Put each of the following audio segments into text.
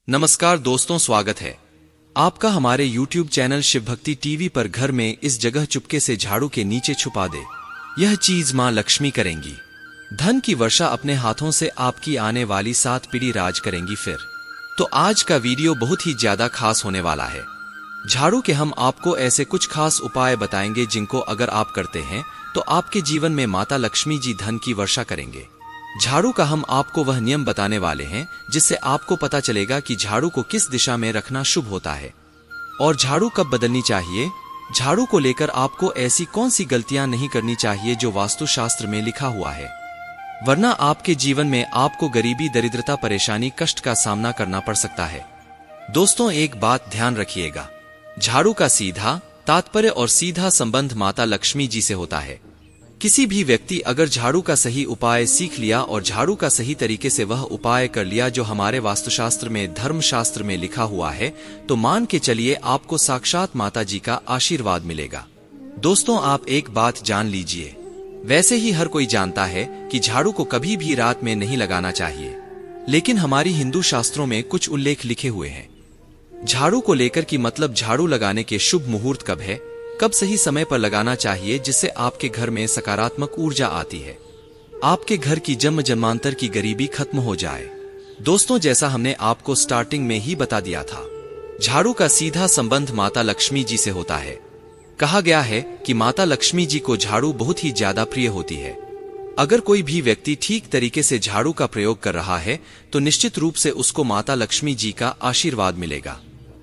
नमस्कार दोस्तों, स्वागत है आपका हमारे YouTube चैनल शिव भक्ति टीवी पर। घर में इस जगह चुपके से झाड़ू के नीचे छुपा दे, यह चीज मां लक्ष्मी करेंगी। धन की वर्षा अपने हाथों से आपकी आने वाली 7 पीढ़ी राज करेंगी। फिर तो आज का वीडियो बहुत ही ज्यादा खास होने वाला है। झाड़ू के हम आपको ऐसे कुछ खास उपाय बताएंगे जिनको अगर आप करते हैं तो आपके जीवन में माता लक्ष्मी जी धन की वर्षा करेंगे। झाड़ू का हम आपको वह नियम बताने वाले हैं जिससे आपको पता चलेगा कि झाड़ू को किस दिशा में रखना शुभ होता है और झाड़ू कब बदलनी चाहिए। झाड़ू को लेकर आपको ऐसी कौन सी गलतियां नहीं करनी चाहिए जो वास्तुशास्त्र में लिखा हुआ है, वरना आपके जीवन में आपको गरीबी, दरिद्रता, परेशानी, कष्ट का सामना करना पड़ सकता है। दोस्तों, एक बात ध्यान रखिएगा, झाड़ू का सीधा तात्पर्य और सीधा संबंध माता लक्ष्मी जी से होता है। किसी भी व्यक्ति अगर झाड़ू का सही उपाय सीख लिया और झाड़ू का सही तरीके से वह उपाय कर लिया जो हमारे वास्तुशास्त्र में, धर्मशास्त्र में लिखा हुआ है, तो मान के चलिए आपको साक्षात माता जी का आशीर्वाद मिलेगा। दोस्तों, आप एक बात जान लीजिए, वैसे ही हर कोई जानता है कि झाड़ू को कभी भी रात में नहीं लगाना चाहिए, लेकिन हमारी हिंदू शास्त्रों में कुछ उल्लेख लिखे हुए हैं झाड़ू को लेकर कि मतलब झाड़ू लगाने के शुभ मुहूर्त कब है, कब सही समय पर लगाना चाहिए जिससे आपके घर में सकारात्मक ऊर्जा आती है, आपके घर की जन्म जन्मांतर की गरीबी खत्म हो जाए। दोस्तों, जैसा हमने आपको स्टार्टिंग में ही बता दिया था, झाड़ू का सीधा संबंध माता लक्ष्मी जी से होता है। कहा गया है कि माता लक्ष्मी जी को झाड़ू बहुत ही ज्यादा प्रिय होती है। अगर कोई भी व्यक्ति ठीक तरीके से झाड़ू का प्रयोग कर रहा है तो निश्चित रूप से उसको माता लक्ष्मी जी का आशीर्वाद मिलेगा।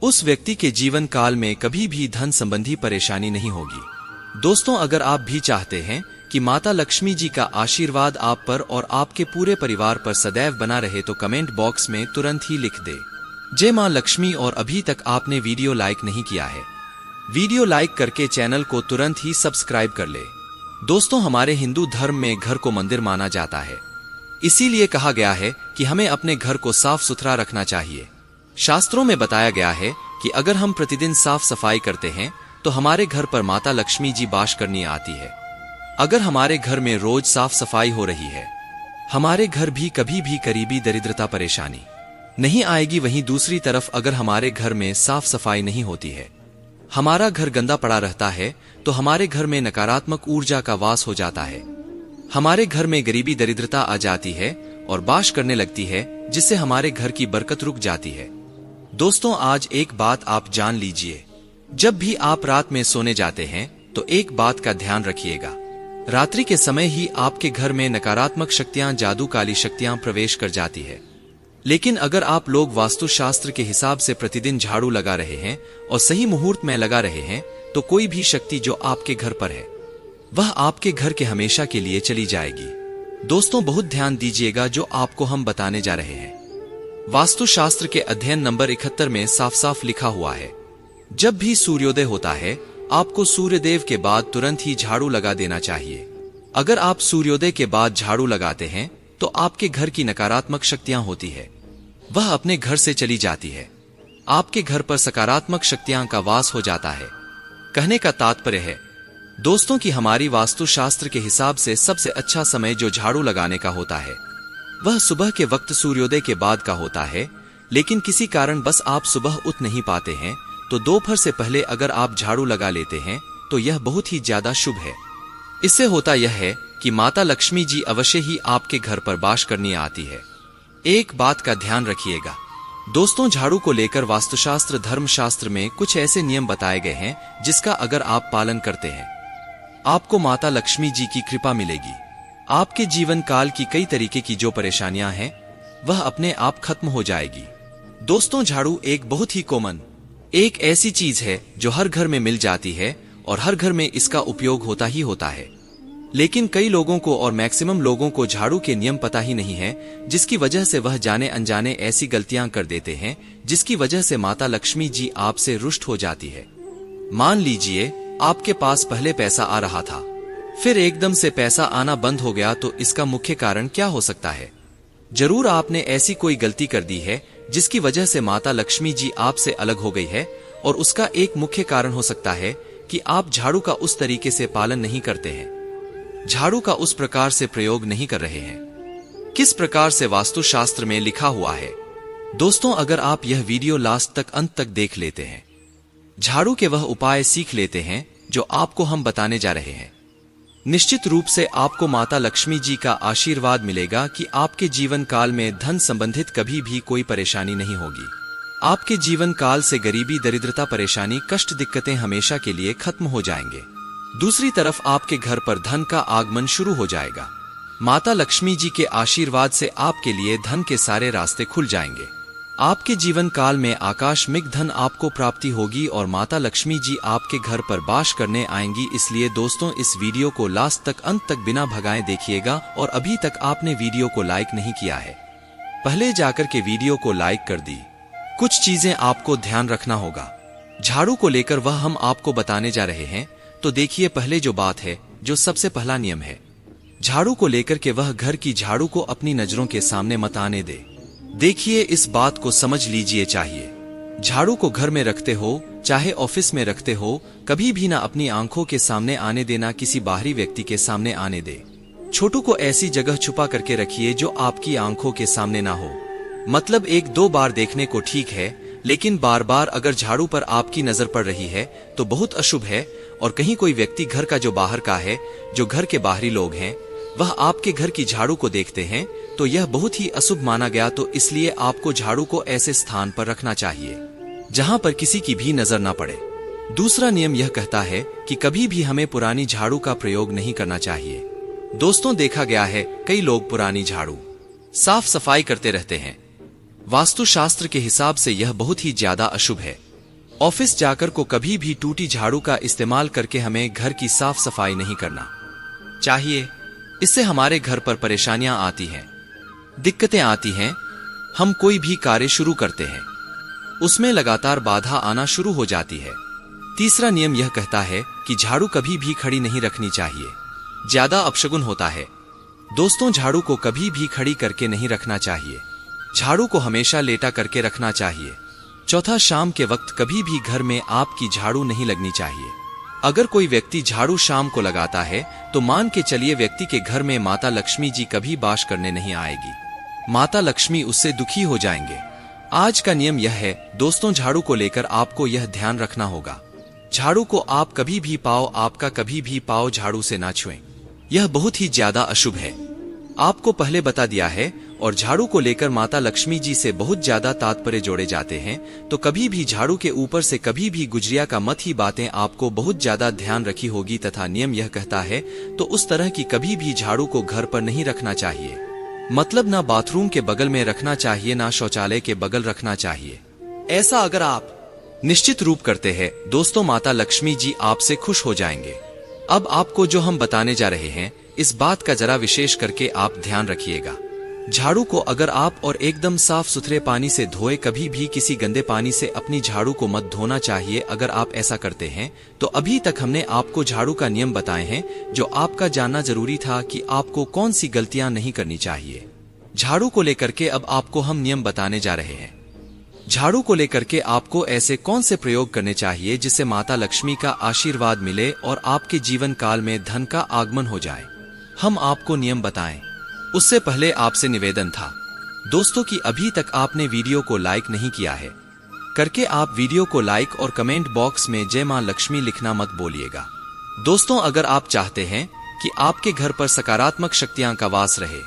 उस व्यक्ति के जीवन काल में कभी भी धन संबंधी परेशानी नहीं होगी। दोस्तों, अगर आप भी चाहते हैं कि माता लक्ष्मी जी का आशीर्वाद आप पर और आपके पूरे परिवार पर सदैव बना रहे तो कमेंट बॉक्स में तुरंत ही लिख दे जय मां लक्ष्मी। और अभी तक आपने वीडियो लाइक नहीं किया है, वीडियो लाइक करके चैनल को तुरंत ही सब्सक्राइब कर ले। दोस्तों, हमारे हिंदू धर्म में घर को मंदिर माना जाता है, इसीलिए कहा गया है कि हमें अपने घर को साफ सुथरा रखना चाहिए। शास्त्रों में बताया गया है कि अगर हम प्रतिदिन साफ सफाई करते हैं तो हमारे घर पर माता लक्ष्मी जी वास करनी आती है। अगर हमारे घर में रोज साफ सफाई हो रही है, हमारे घर भी कभी भी गरीबी, दरिद्रता, परेशानी नहीं आएगी। वहीं दूसरी तरफ अगर हमारे घर में साफ सफाई नहीं होती है, हमारा घर गंदा पड़ा रहता है, तो हमारे घर में नकारात्मक ऊर्जा का वास हो जाता है। हमारे घर में गरीबी, दरिद्रता आ जाती है और वास करने लगती है, जिससे हमारे घर की बरकत रुक जाती है। दोस्तों, आज एक बात आप जान लीजिए, जब भी आप रात में सोने जाते हैं तो एक बात का ध्यान रखिएगा, रात्रि के समय ही आपके घर में नकारात्मक शक्तियां, जादू, काली शक्तियां प्रवेश कर जाती है। लेकिन अगर आप लोग वास्तुशास्त्र के हिसाब से प्रतिदिन झाड़ू लगा रहे हैं और सही मुहूर्त में लगा रहे हैं तो कोई भी शक्ति जो आपके घर पर है वह आपके घर के हमेशा के लिए चली जाएगी। दोस्तों, बहुत ध्यान दीजिएगा जो आपको हम बताने जा रहे हैं। वास्तुशास्त्र के अध्ययन नंबर 71 में साफ साफ लिखा हुआ है, जब भी सूर्योदय होता है आपको सूर्यदेव के बाद तुरंत ही झाड़ू लगा देना चाहिए। अगर आप सूर्योदय के बाद झाड़ू लगाते हैं तो आपके घर की नकारात्मक शक्तियां होती है वह अपने घर से चली जाती है, आपके घर पर सकारात्मक शक्तियां का वास हो जाता है। कहने का तात्पर्य है दोस्तों कि हमारी वास्तुशास्त्र के हिसाब से सबसे अच्छा समय जो झाड़ू लगाने का होता है वह सुबह के वक्त सूर्योदय के बाद का होता है। लेकिन किसी कारण बस आप सुबह उठ नहीं पाते हैं तो दोपहर से पहले अगर आप झाड़ू लगा लेते हैं तो यह बहुत ही ज्यादा शुभ है। इससे होता यह है कि माता लक्ष्मी जी अवश्य ही आपके घर पर वास करनी आती है। एक बात का ध्यान रखिएगा दोस्तों, झाड़ू को लेकर वास्तुशास्त्र, धर्मशास्त्र में कुछ ऐसे नियम बताए गए हैं जिसका अगर आप पालन करते हैं आपको माता लक्ष्मी जी की कृपा मिलेगी। आपके जीवन काल की कई तरीके की जो परेशानियां हैं वह अपने आप खत्म हो जाएगी। दोस्तों, झाड़ू एक बहुत ही कॉमन, एक ऐसी चीज है जो हर घर में मिल जाती है और हर घर में इसका उपयोग होता ही होता है। लेकिन कई लोगों को और मैक्सिमम लोगों को झाड़ू के नियम पता ही नहीं है, जिसकी वजह से वह जाने अनजाने ऐसी गलतियां कर देते हैं जिसकी वजह से माता लक्ष्मी जी आपसे रुष्ट हो जाती है। मान लीजिए आपके पास पहले पैसा आ रहा था, फिर एकदम से पैसा आना बंद हो गया, तो इसका मुख्य कारण क्या हो सकता है? जरूर आपने ऐसी कोई गलती कर दी है जिसकी वजह से माता लक्ष्मी जी आपसे अलग हो गई है, और उसका एक मुख्य कारण हो सकता है कि आप झाड़ू का उस तरीके से पालन नहीं करते हैं, झाड़ू का उस प्रकार से प्रयोग नहीं कर रहे हैं किस प्रकार से वास्तुशास्त्र में लिखा हुआ है। दोस्तों, अगर आप यह वीडियो लास्ट तक अंत तक देख लेते हैं, झाड़ू के वह उपाय सीख लेते हैं जो आपको हम बताने जा रहे हैं, निश्चित रूप से आपको माता लक्ष्मी जी का आशीर्वाद मिलेगा कि आपके जीवन काल में धन संबंधित कभी भी कोई परेशानी नहीं होगी। आपके जीवन काल से गरीबी, दरिद्रता, परेशानी, कष्ट, दिक्कतें हमेशा के लिए खत्म हो जाएंगे। दूसरी तरफ आपके घर पर धन का आगमन शुरू हो जाएगा। माता लक्ष्मी जी के आशीर्वाद से आपके लिए धन के सारे रास्ते खुल जाएंगे। आपके जीवन काल में आकाशमिक धन आपको प्राप्ति होगी और माता लक्ष्मी जी आपके घर पर वास करने आएंगी। इसलिए दोस्तों, इस वीडियो को लास्ट तक अंत तक बिना भगाए देखिएगा। और अभी तक आपने वीडियो को लाइक नहीं किया है, पहले जाकर के वीडियो को लाइक कर दी। कुछ चीजें आपको ध्यान रखना होगा झाड़ू को लेकर, वह हम आपको बताने जा रहे हैं। तो देखिए, पहले जो बात है, जो सबसे पहला नियम है झाड़ू को लेकर के, वह घर की झाड़ू को अपनी नजरों के सामने मत आने दे। देखिए, इस बात को समझ लीजिए। चाहिए झाड़ू को घर में रखते हो, चाहे ऑफिस में रखते हो, कभी भी ना अपनी आंखों के सामने आने देना, किसी बाहरी व्यक्ति के सामने आने दे। छोटू को ऐसी जगह छुपा करके रखिए जो आपकी आंखों के सामने ना हो। मतलब 1-2 बार देखने को ठीक है, लेकिन बार बार अगर झाड़ू पर आपकी नजर पड़ रही है तो बहुत अशुभ है। और कहीं कोई व्यक्ति घर का जो बाहर का है, जो घर के बाहरी लोग हैं, वह आपके घर की झाड़ू को देखते हैं तो यह बहुत ही अशुभ माना गया। तो इसलिए आपको झाड़ू को ऐसे स्थान पर रखना चाहिए जहां पर किसी की भी नजर ना पड़े। दूसरा नियम यह कहता है कि कभी भी हमें पुरानी झाड़ू का प्रयोग नहीं करना चाहिए। दोस्तों, देखा गया है कई लोग पुरानी झाड़ू साफ सफाई करते रहते हैं। वास्तुशास्त्र के हिसाब से यह बहुत ही ज्यादा अशुभ है। ऑफिस जाकर को कभी भी टूटी झाड़ू का इस्तेमाल करके हमें घर की साफ सफाई नहीं करना चाहिए। इससे हमारे घर पर परेशानियां आती हैं, दिक्कतें आती हैं। हम कोई भी कार्य शुरू करते हैं, उसमें लगातार बाधा आना शुरू हो जाती है। तीसरा नियम यह कहता है कि झाड़ू कभी भी खड़ी नहीं रखनी चाहिए, ज्यादा अपशगुन होता है। दोस्तों, झाड़ू को कभी भी खड़ी करके नहीं रखना चाहिए, झाड़ू को हमेशा लेटा करके रखना चाहिए। चौथा, शाम के वक्त कभी भी घर में आपकी झाड़ू नहीं लगनी चाहिए। अगर कोई व्यक्ति झाड़ू शाम को लगाता है तो मान के चलिए व्यक्ति के घर में माता लक्ष्मी जी कभी वास करने नहीं आएगी। माता लक्ष्मी उससे दुखी हो जाएंगे। आज का नियम यह है दोस्तों, झाड़ू को लेकर आपको यह ध्यान रखना होगा, झाड़ू को आप कभी भी पाँव झाड़ू से ना छुएं। यह बहुत ही ज्यादा अशुभ है, आपको पहले बता दिया है। और झाड़ू को लेकर माता लक्ष्मी जी से बहुत ज्यादा तात्पर्य जोड़े जाते हैं। तो कभी भी झाड़ू के ऊपर से कभी भी गुजरिया का मत ही बातें आपको बहुत ज्यादा ध्यान रखी होगी। तथा नियम यह कहता है तो उस तरह की कभी भी झाड़ू को घर पर नहीं रखना चाहिए। मतलब ना बाथरूम के बगल में रखना चाहिए, ना शौचालय के बगल रखना चाहिए। ऐसा अगर आप निश्चित रूप करते हैं दोस्तों, माता लक्ष्मी जी आपसे खुश हो जाएंगे। अब आपको जो हम बताने जा रहे हैं, इस बात का जरा विशेष करके आप ध्यान रखिएगा। झाड़ू को अगर आप और एकदम साफ सुथरे पानी से धोए, कभी भी किसी गंदे पानी से अपनी झाड़ू को मत धोना चाहिए। अगर आप ऐसा करते हैं तो अभी तक हमने आपको झाड़ू का नियम बताए हैं, जो आपका जानना जरूरी था कि आपको कौन सी गलतियां नहीं करनी चाहिए। झाड़ू को लेकर के अब आपको हम नियम बताने जा रहे हैं। झाड़ू को लेकर के आपको ऐसे कौन से प्रयोग करने चाहिए जिससे माता लक्ष्मी का आशीर्वाद मिले और आपके जीवन काल में धन का आगमन हो जाए। हम आपको नियम बताएं उससे पहले आपसे निवेदन था दोस्तों कि अभी तक आपने वीडियो को लाइक नहीं किया है, करके आप वीडियो को लाइक और कमेंट बॉक्स में जय मां लक्ष्मी लिखना मत बोलिएगा। दोस्तों, अगर आप चाहते हैं कि आपके घर पर सकारात्मक शक्तियां का वास रहे,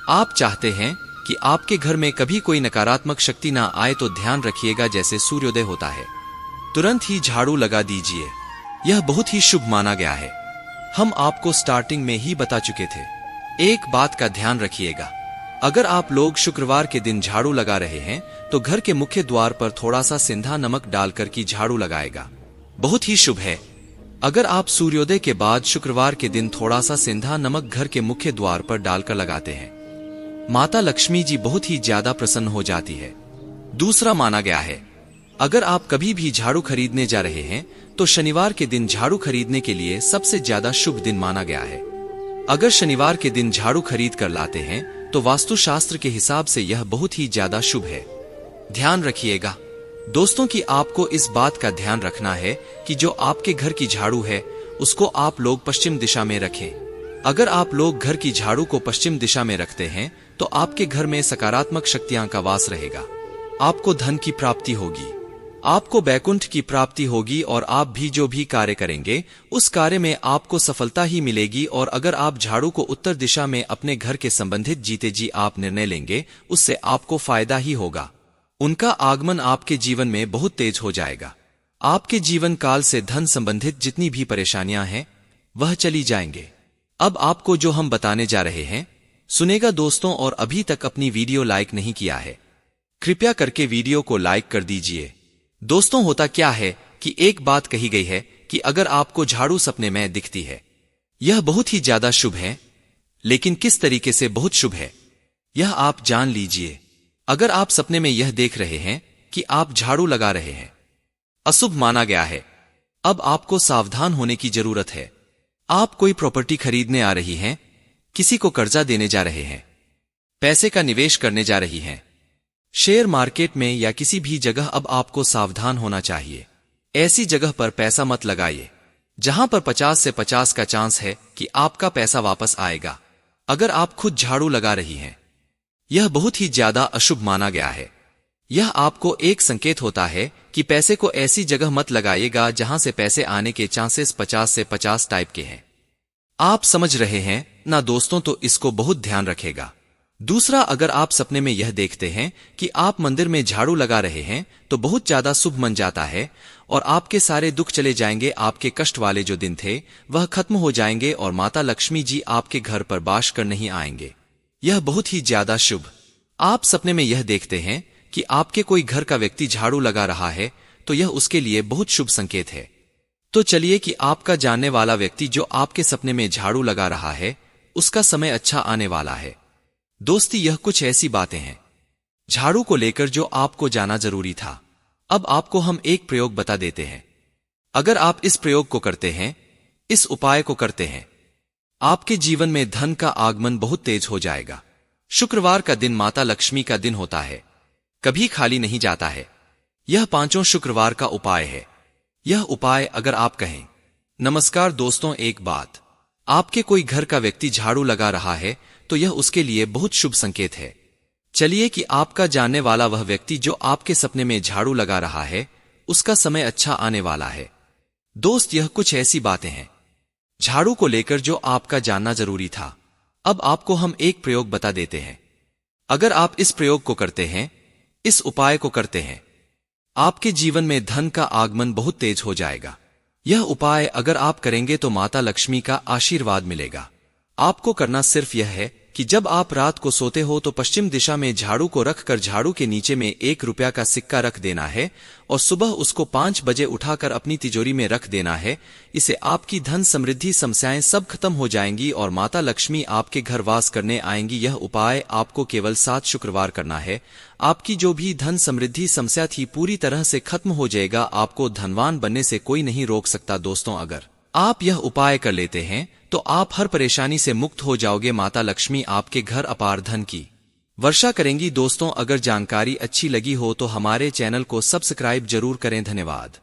आप चाहते हैं कि आपके घर में कभी कोई नकारात्मक शक्ति ना आए, तो ध्यान रखिएगा जैसे सूर्योदय होता है तुरंत ही झाड़ू लगा दीजिए। यह बहुत ही शुभ माना गया है। हम आपको स्टार्टिंग में ही बता चुके थे। एक बात का ध्यान रखिएगा, अगर आप लोग शुक्रवार के दिन झाड़ू लगा रहे हैं तो घर के मुख्य द्वार पर थोड़ा सा सिंधा नमक डालकर की झाड़ू लगाएगा, बहुत ही शुभ है। अगर आप सूर्योदय के बाद शुक्रवार के दिन थोड़ा सा सिंधा नमक घर के मुख्य द्वार पर डालकर लगाते हैं, माता लक्ष्मी जी बहुत ही ज्यादा प्रसन्न हो जाती है। दूसरा माना गया है, अगर आप कभी भी झाड़ू खरीदने जा रहे हैं तो शनिवार के दिन झाड़ू खरीदने के लिए सबसे ज्यादा शुभ दिन माना गया है। अगर शनिवार के दिन झाड़ू खरीद कर लाते हैं तो वास्तुशास्त्र के हिसाब से यह बहुत ही ज्यादा शुभ है। ध्यान रखिएगा दोस्तों कि आपको इस बात का ध्यान रखना है कि जो आपके घर की झाड़ू है उसको आप लोग पश्चिम दिशा में रखें। अगर आप लोग घर की झाड़ू को पश्चिम दिशा में रखते हैं तो आपके घर में सकारात्मक शक्तियां का वास रहेगा। आपको धन की प्राप्ति होगी, आपको बैकुंठ की प्राप्ति होगी और आप भी जो भी कार्य करेंगे उस कार्य में आपको सफलता ही मिलेगी। और अगर आप झाड़ू को उत्तर दिशा में अपने घर के संबंधित जीते जी आप निर्णय लेंगे, उससे आपको फायदा ही होगा। उनका आगमन आपके जीवन में बहुत तेज हो जाएगा। आपके जीवन काल से धन संबंधित जितनी भी परेशानियां हैं वह चली जाएंगे। अब आपको जो हम बताने जा रहे हैं सुनेगा दोस्तों, और अभी तक अपनी वीडियो लाइक नहीं किया है कृपया करके वीडियो को लाइक कर दीजिए। दोस्तों, होता क्या है कि एक बात कही गई है कि अगर आपको झाड़ू सपने में दिखती है यह बहुत ही ज्यादा शुभ है, लेकिन किस तरीके से बहुत शुभ है यह आप जान लीजिए। अगर आप सपने में यह देख रहे हैं कि आप झाड़ू लगा रहे हैं, अशुभ माना गया है। अब आपको सावधान होने की जरूरत है। आप कोई प्रॉपर्टी खरीदने आ रही हैं, किसी को कर्जा देने जा रहे हैं, पैसे का निवेश करने जा रही हैं, शेयर मार्केट में या किसी भी जगह अब आपको सावधान होना चाहिए। ऐसी जगह पर पैसा मत लगाइए जहां पर 50 से 50 का चांस है कि आपका पैसा वापस आएगा। अगर आप खुद झाड़ू लगा रही हैं, यह बहुत ही ज्यादा अशुभ माना गया है। यह आपको एक संकेत होता है कि पैसे को ऐसी जगह मत लगाइएगा जहां से पैसे आने के चांसेस 50 से 50 टाइप के हैं। आप समझ रहे हैं ना दोस्तों, तो इसको बहुत ध्यान रखेगा। दूसरा, अगर आप सपने में यह देखते हैं कि आप मंदिर में झाड़ू लगा रहे हैं तो बहुत ज्यादा शुभ मन जाता है और आपके सारे दुख चले जाएंगे। आपके कष्ट वाले जो दिन थे वह खत्म हो जाएंगे और माता लक्ष्मी जी आपके घर पर वास कर नहीं आएंगे। यह बहुत ही ज्यादा शुभ। आप सपने में यह देखते हैं कि आपके कोई घर का व्यक्ति झाड़ू लगा रहा है तो यह उसके लिए बहुत शुभ संकेत है। तो चलिए कि आपका जानने वाला व्यक्ति जो आपके सपने में झाड़ू लगा रहा है उसका समय अच्छा आने वाला है। दोस्ती, यह कुछ ऐसी बातें हैं झाड़ू को लेकर जो आपको जाना जरूरी था। अब आपको हम एक प्रयोग बता देते हैं। अगर आप इस प्रयोग को करते हैं, इस उपाय को करते हैं, आपके जीवन में धन का आगमन बहुत तेज हो जाएगा। शुक्रवार का दिन माता लक्ष्मी का दिन होता है, कभी खाली नहीं जाता है। यह 5 शुक्रवार का उपाय है। यह उपाय अगर आप कहें। नमस्कार दोस्तों, एक बात, आपके कोई घर का व्यक्ति झाड़ू लगा रहा है तो यह उसके लिए बहुत शुभ संकेत है। चलिए कि आपका जानने वाला वह व्यक्ति जो आपके सपने में झाड़ू लगा रहा है उसका समय अच्छा आने वाला है। दोस्त, यह कुछ ऐसी बातें हैं झाड़ू को लेकर जो आपका जानना जरूरी था। अब आपको हम एक प्रयोग बता देते हैं। अगर आप इस प्रयोग को करते हैं, इस उपाय को करते हैं, आपके जीवन में धन का आगमन बहुत तेज हो जाएगा। यह उपाय अगर आप करेंगे तो माता लक्ष्मी का आशीर्वाद मिलेगा। आपको करना सिर्फ यह है कि जब आप रात को सोते हो तो पश्चिम दिशा में झाड़ू को रखकर झाड़ू के नीचे में 1 रुपया का सिक्का रख देना है और सुबह उसको 5 बजे उठाकर अपनी तिजोरी में रख देना है। इसे आपकी धन समृद्धि समस्याएं सब खत्म हो जाएंगी और माता लक्ष्मी आपके घर वास करने आएंगी। यह उपाय आपको केवल 7 शुक्रवार करना है। आपकी जो भी धन समृद्धि समस्या थी पूरी तरह से खत्म हो जाएगा। आपको धनवान बनने से कोई नहीं रोक सकता। दोस्तों, अगर आप यह उपाय कर लेते हैं तो आप हर परेशानी से मुक्त हो जाओगे। माता लक्ष्मी आपके घर अपार धन की वर्षा करेंगी। दोस्तों, अगर जानकारी अच्छी लगी हो तो हमारे चैनल को सब्सक्राइब जरूर करें। धन्यवाद।